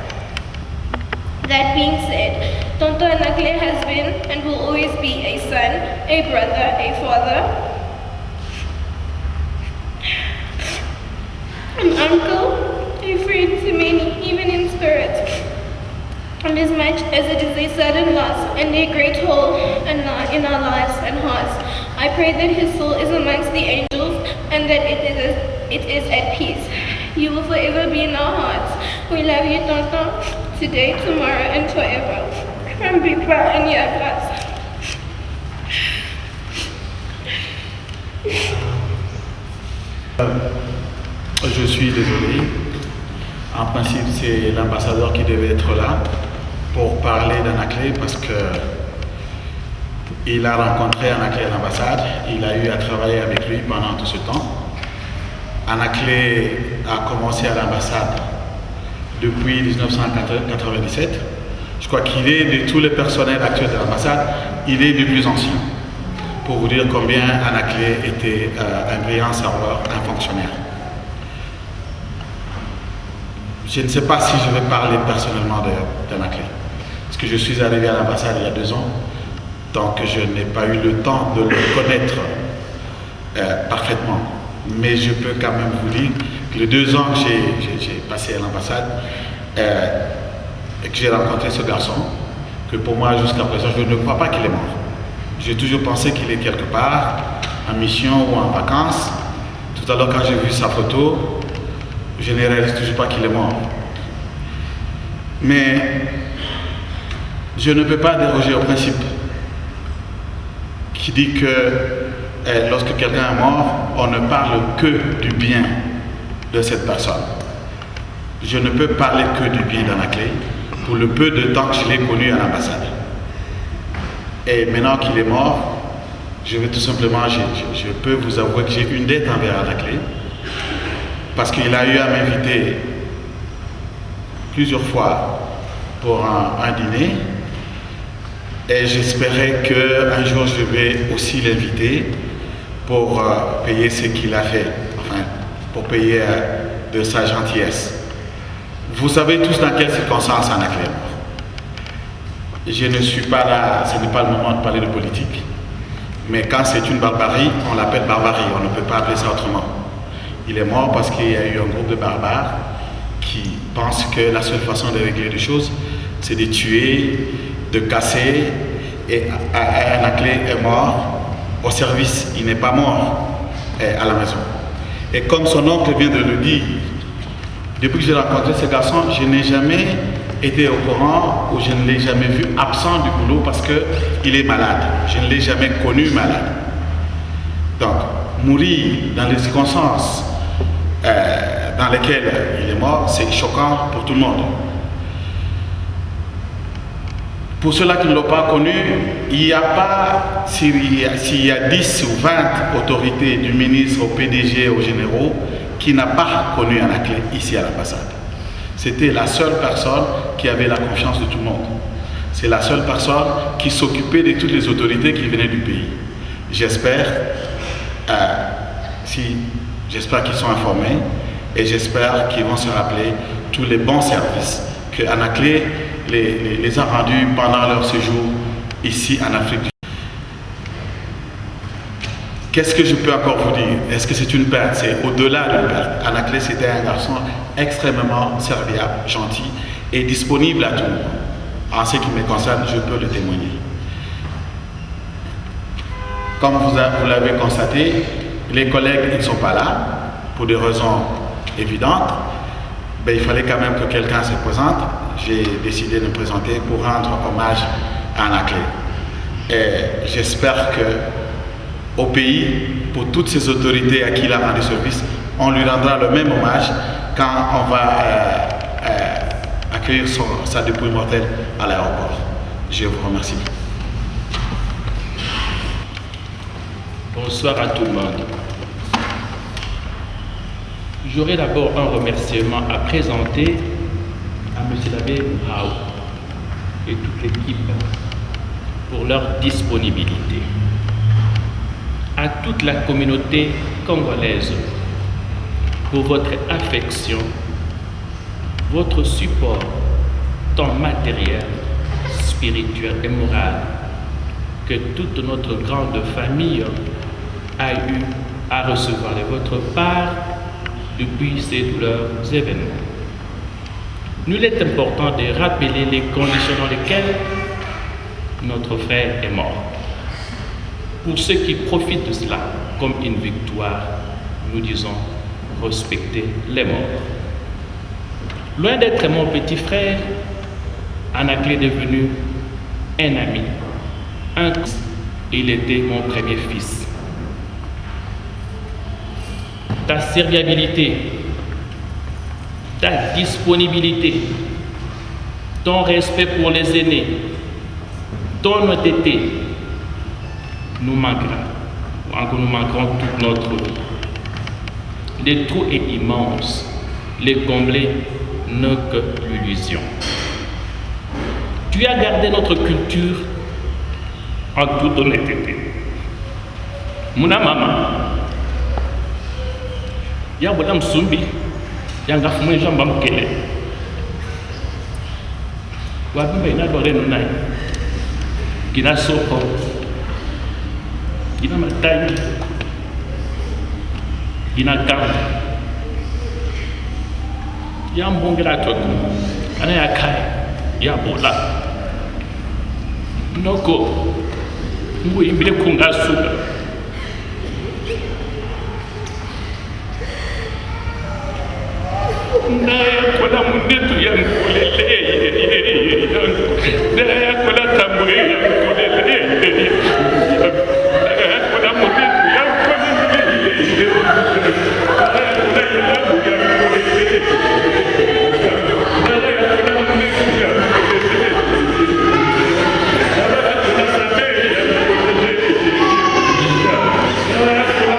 That being said, Tonto Anakle has been and will always be a son, a brother, a father, an uncle, a friend to many, even in spirit. And as much as it is a sudden loss and a great hole in our lives and hearts, I pray that his soul is amongst the angels and that it is at peace. You will forever be in our hearts. We love you, Tonto, today, tomorrow, and forever. From Bipa and Yabras. Je suis désolé. En principe, c'est l'ambassadeur qui devait être là pour parler d'Anakle parce qu'il a rencontré Anakle à l'ambassade. Il a eu à travailler avec lui pendant tout ce temps. Anakle a commencé à l'ambassade depuis 1997. Je crois qu'il est de tous les personnels actuels de l'ambassade, il est le plus ancien. Pour vous dire combien Anakle était un brillant serveur, un fonctionnaire. Je ne sais pas si je vais parler personnellement d'Anakle, parce que je suis arrivé à l'ambassade il y a 2 ans, donc je n'ai pas eu le temps de le connaître parfaitement. mais je peux quand même vous dire que les 2 ans que j'ai passé à l'ambassade et que j'ai rencontré ce garçon, que pour moi jusqu'à présent je ne crois pas qu'il est mort. J'ai toujours pensé qu'il est quelque part en mission ou en vacances. Tout à l'heure quand j'ai vu sa photo, je ne réalise toujours pas qu'il est mort. Mais je ne peux pas déroger au principe qui dit que lorsque quelqu'un est mort, on ne parle que du bien de cette personne. Je ne peux parler que du bien d'Anaclé pour le peu de temps que je l'ai connu à l'ambassade. Et maintenant qu'il est mort, je vais tout simplement, je peux vous avouer que j'ai une dette envers Anaclé parce qu'il a eu à m'inviter plusieurs fois pour un dîner et j'espérais qu'un jour je vais aussi l'inviter pour payer ce qu'il a fait, enfin pour payer de sa gentillesse. Vous savez tous dans quelles circonstances Anaclé est mort. Je ne suis pas là, ce n'est pas le moment de parler de politique, mais quand c'est une barbarie, on l'appelle barbarie, on ne peut pas appeler ça autrement. Il est mort parce qu'il y a eu un groupe de barbares qui pensent que la seule façon de régler les choses, c'est de tuer, de casser, et Anaclé est mort au service, il n'est pas mort à la maison. Et comme son oncle vient de le dire, depuis que j'ai rencontré ce garçon, je n'ai jamais été au courant ou je ne l'ai jamais vu absent du boulot parce qu'il est malade. Je ne l'ai jamais connu malade. Donc, mourir dans les circonstances dans lesquelles il est mort, c'est choquant pour tout le monde. Pour ceux-là qui ne l'ont pas connu, il n'y a pas, s'il y a 10 ou 20 autorités du ministre au PDG, aux généraux, qui n'a pas connu Anaclé ici à l'ambassade. C'était la seule personne qui avait la confiance de tout le monde. C'est la seule personne qui s'occupait de toutes les autorités qui venaient du pays. J'espère qu'ils sont informés et j'espère qu'ils vont se rappeler tous les bons services que Anaclé les a rendus pendant leur séjour ici en Afrique du Sud. Qu'est-ce que je peux encore vous dire? Est-ce que c'est une perte? C'est au-delà d'une perte. Anaclé, c'était un garçon extrêmement serviable, gentil et disponible à tout le monde. En ce qui me concerne, je peux le témoigner. Comme vous l'avez constaté, les collègues ils ne sont pas là, pour des raisons évidentes. Mais il fallait quand même que quelqu'un se présente. J'ai décidé de me présenter pour rendre hommage à Anaclé. Et j'espère que au pays, pour toutes ces autorités à qui il a rendu service, on lui rendra le même hommage quand on va accueillir sa dépouille mortelle à l'aéroport. Je vous remercie. Bonsoir à tout le monde. J'aurai d'abord un remerciement à présenter à M. l'abbé Raoult et toute l'équipe pour leur disponibilité. À toute la communauté congolaise pour votre affection, votre support tant matériel, spirituel et moral que toute notre grande famille a eu à recevoir de votre part depuis ces douleurs événements. Nul est important de rappeler les conditions dans lesquelles notre frère est mort. Pour ceux qui profitent de cela comme une victoire, nous disons respecter les morts. Loin d'être mon petit frère, Anaclé est devenu un ami, il était mon premier fils. Ta serviabilité, ta disponibilité, ton respect pour les aînés, ton honnêteté nous manquera, ou encore nous manquerons toute notre vie. Le trou est immense, les combler n'est que l'illusion. Tu as gardé notre culture en toute honnêteté. Muna mama, ya bola msumbi, ya ngafumwe jamba mkele. Wabimba ina dore nunai, gina soko, gina matai. inagamba yambongera toto ana yakaya yabola noko nguyimbire kungasuka nayakola munetu yankoleleye nayakola tambwe yankoleleye nayakola munetu yankoleleye nayakola yelabu yankoleleye nayakola munetu yankoleleye nayakola sabe yankoleleye nayakola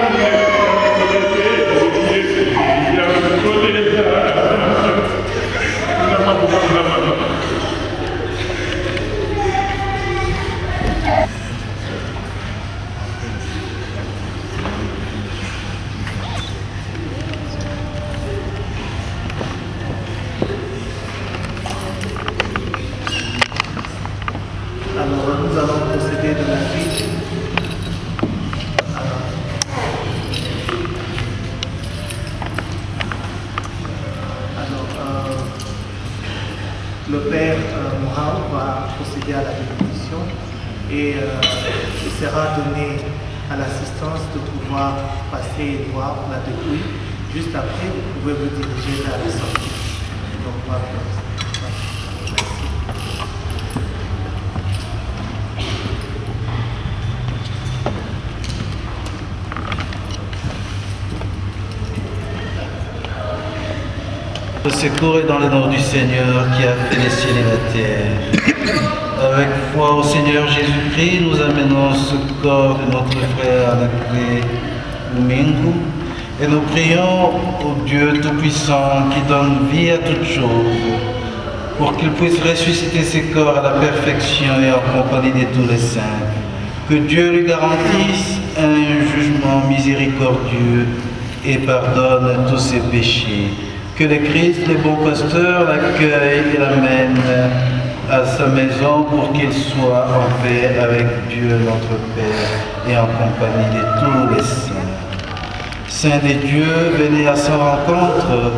Alors, nous allons procéder de la suite. Le Père Mohamed va procéder à la bénédiction et il sera donné à l'assistance de pouvoir passer et voir la dépouille. Juste après, vous pouvez vous diriger vers la sortie. Donc, voilà. Le secours est dans le nom du Seigneur qui a fait les cieux et la terre. Avec foi au Seigneur Jésus-Christ, nous amenons ce corps de notre frère Anaclé Domingo et nous prions au Dieu Tout-Puissant qui donne vie à toutes choses pour qu'il puisse ressusciter ses corps à la perfection et en compagnie de tous les saints. Que Dieu lui garantisse un jugement miséricordieux et pardonne tous ses péchés. Que le Christ, le bon pasteur, l'accueille et l'amène à sa maison pour qu'il soit en paix avec Dieu notre Père et en compagnie de tous les saints. Saint des dieux, venez à sa rencontre,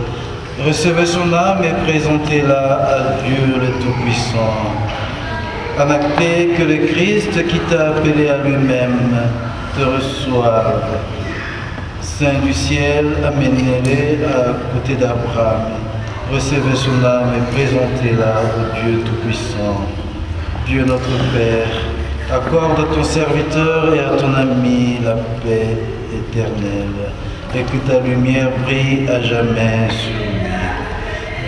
recevez son âme et présentez-la à Dieu le Tout-Puissant. Anaclé, que le Christ qui t'a appelé à lui-même te reçoive. Saint du ciel, amenez-les à côté d'Abraham. Recevez son âme et présentez-la au Dieu Tout-Puissant. Dieu notre Père, accorde à ton serviteur et à ton ami la paix éternelle et que ta lumière brille à jamais sur lui.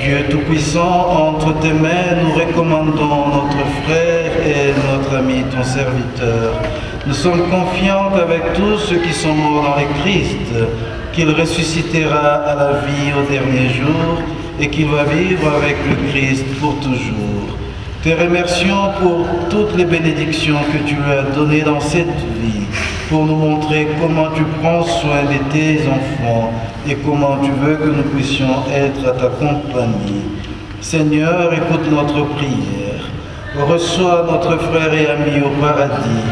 Dieu Tout-Puissant, entre tes mains, nous recommandons notre frère et notre ami, ton serviteur. Nous sommes confiants qu'avec tous ceux qui sont morts dans le Christ, qu'il ressuscitera à la vie au dernier jour et qu'il va vivre avec le Christ pour toujours. Te remercions pour toutes les bénédictions que tu lui as données dans cette vie, pour nous montrer comment tu prends soin de tes enfants et comment tu veux que nous puissions être à ta compagnie. Seigneur, écoute notre prière. Reçois notre frère et ami au paradis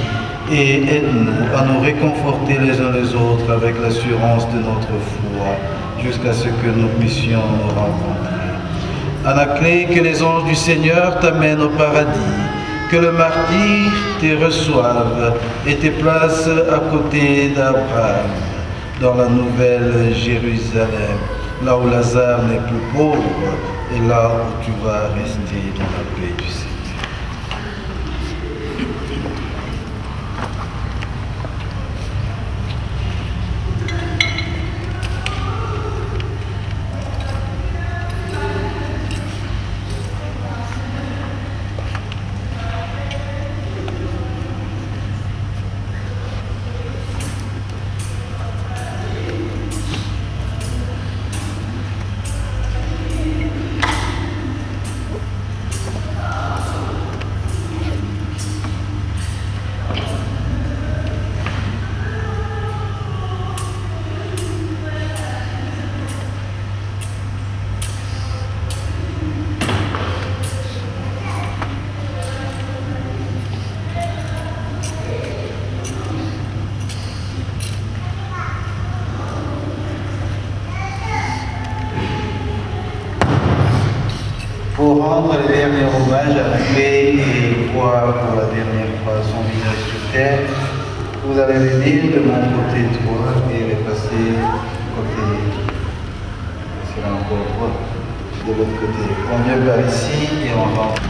et aide-nous à nous réconforter les uns les autres avec l'assurance de notre foi jusqu'à ce que nous puissions nous rencontrer. Anaclé, que les anges du Seigneur t'amènent au paradis, que le martyr te reçoive et te place à côté d'Abraham dans la nouvelle Jérusalem, là où Lazare n'est plus pauvre et là où tu vas rester dans la paix du Seigneur. pèlerinage à Anaclée et voir pour la dernière fois son visage sur terre, vous allez venir de mon côté droit et repasser côté, c'est là encore droit, de l'autre côté. On vient par ici et on rentre.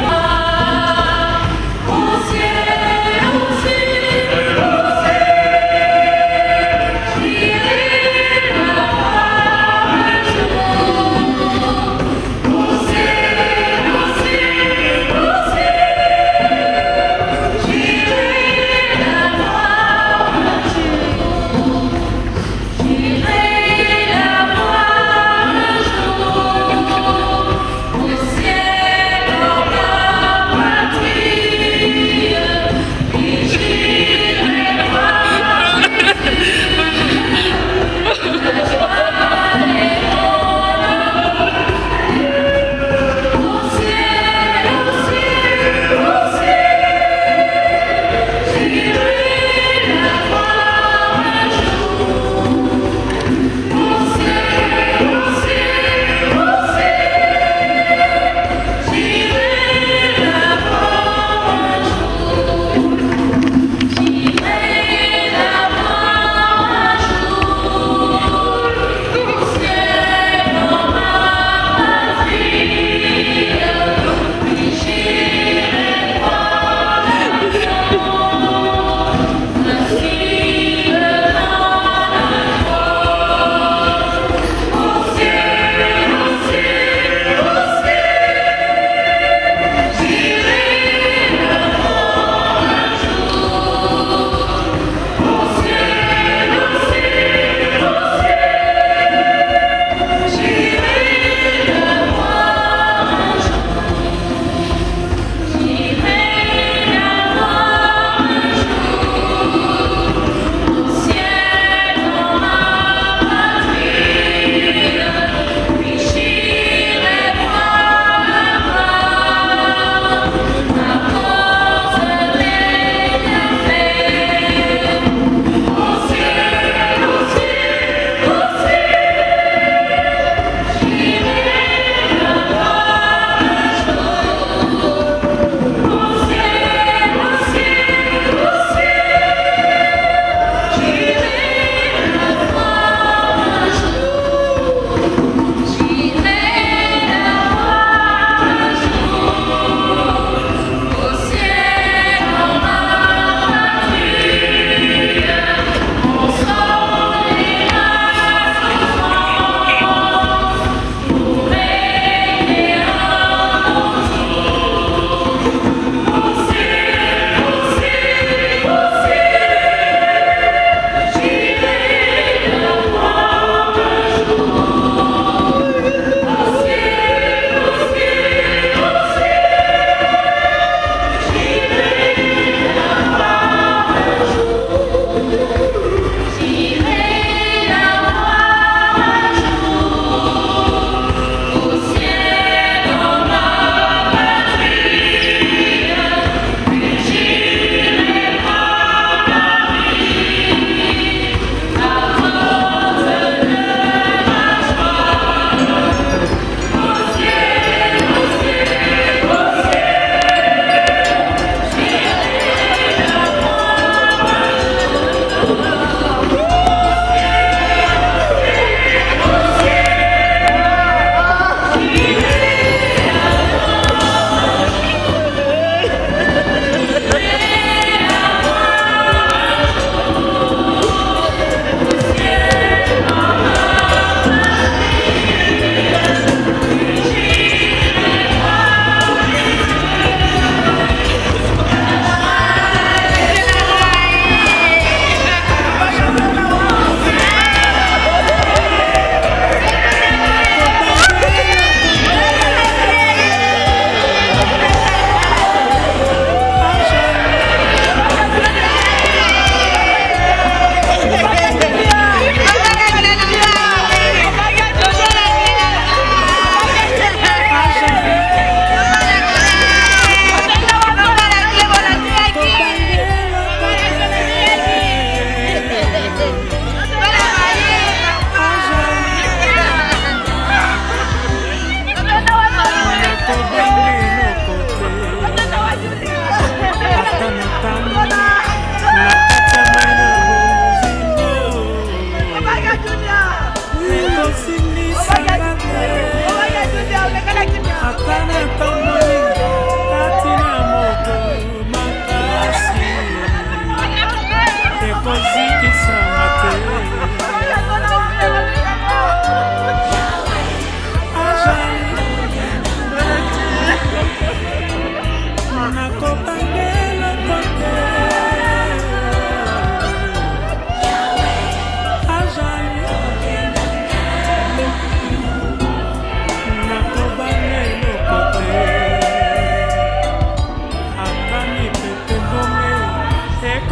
Oh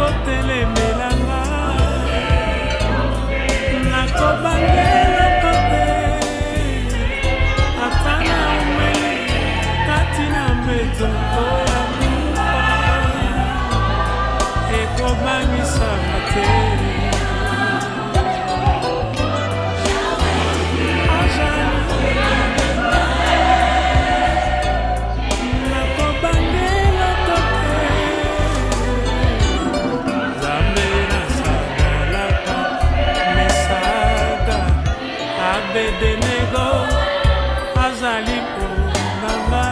nakotelemelanga nakobangela kote ata na umeli kati na mbetongo ya kufa ekobangisaka te Bedenego azali ponanga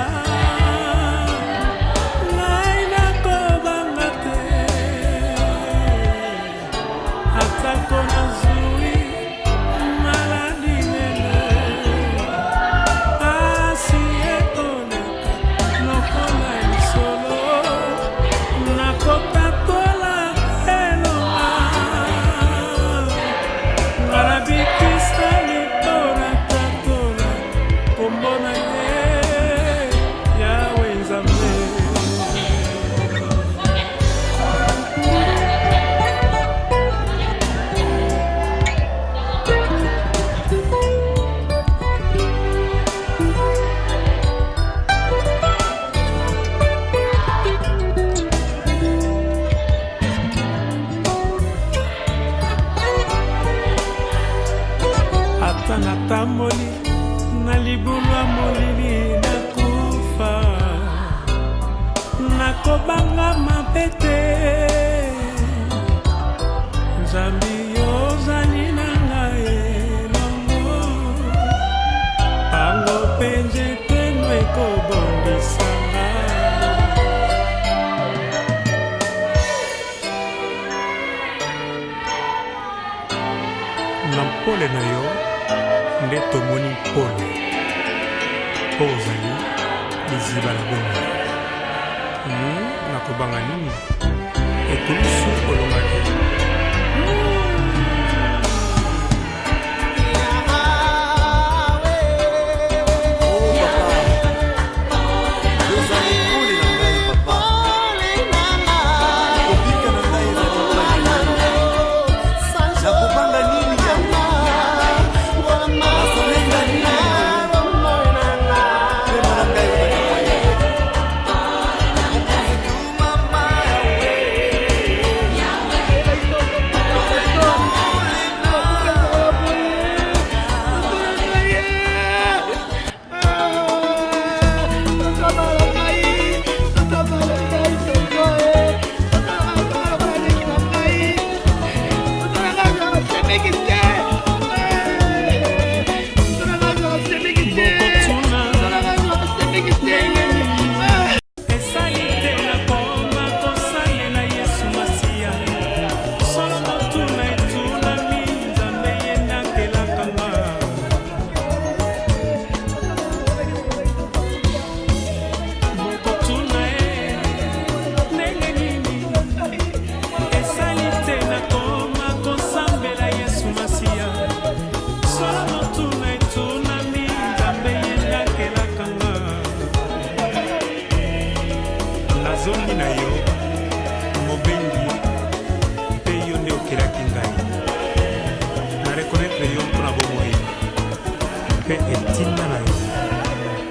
ngai nakobanga te atako nazwi maladi lelo asi ekoleka lokola lisolo nakotatola elonga ngarabikisali Kombona ye yawe nzambe ata natamboli na libulwa molili nakufa nakobanga mabe te nzambi ozali na ngai elongo pango mpe nzeteno ekobondisanga na mpole na yo nde tomoni pole mpo ozali liziba na bongo nakobanga nini ekolusu kolonga te nazongi na yo mobengi mpe yo nde okelaki ngai na rekonetre yo mpona bomoi mpe etinda na yo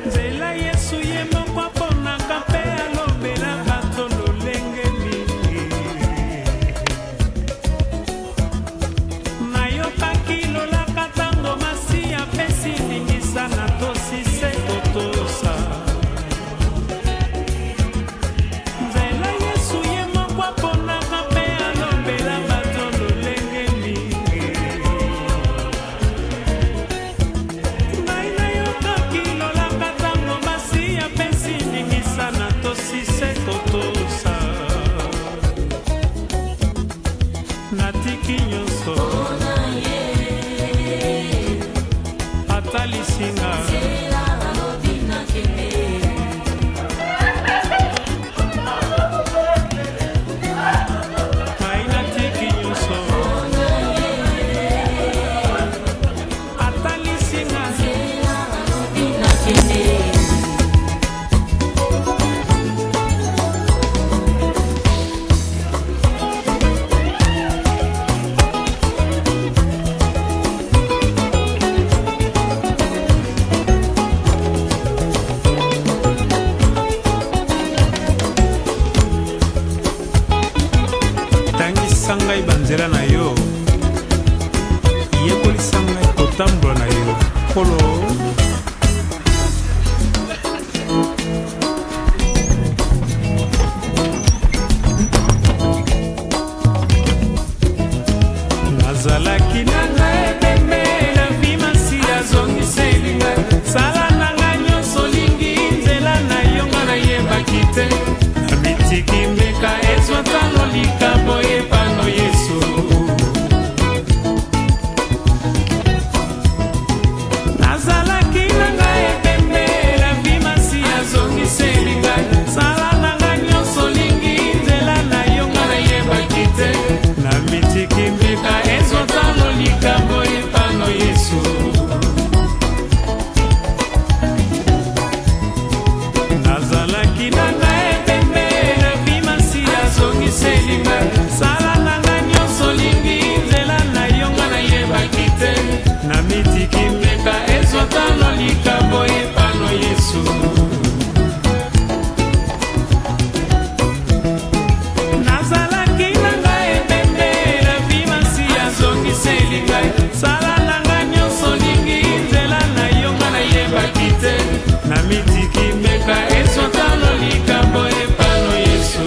nzela yesu ye moko aponaka mpe alobela bato lolenge mingi nayokaki lolaka ntango masi apesi ningisa na tosi se kotosa natiki nyonso ata lisinga mai natiki nyonso ata lisinga yekolisa ngai banzela na yo, yekolisa ngai kotambola na yo nkolo. Nazalaki na ngai ebembe na bimasi azongiseli ngai, sala na ngai nyonso lingi nzela na yo nga nayebaki te, nabitiki mbeka ezwa tano likambo epano Yesu. Nazalaki na ngai ebembe na bimasi azongiseli ngai, sala na ngai nyonso lingi nzela na yo nga nayebaki te, nabitiki mbeka ezwa tano likambo epano Yesu. Nazalaki na ngai ebembe na bimasi azongiseli ngai, sala na ngai nyonso lingi nzela na yo nga nayebaki te, namitiki mbeka ezwa tano likambo epano Yesu. Nazalaki na ngai ebembe na bimasi azongiseli ngai, sala na ngai nyonso lingi nzela na yo nga nayebaki te, namitiki mbeka ezwa tano likambo epano Yesu.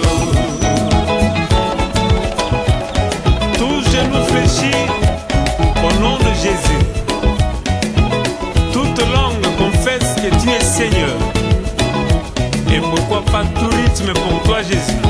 Tout genou fléchi au nom de Jésus. Toute langue confesse que tu es Seigneur. Et pourquoi pas tout rythme pour toi Jésus.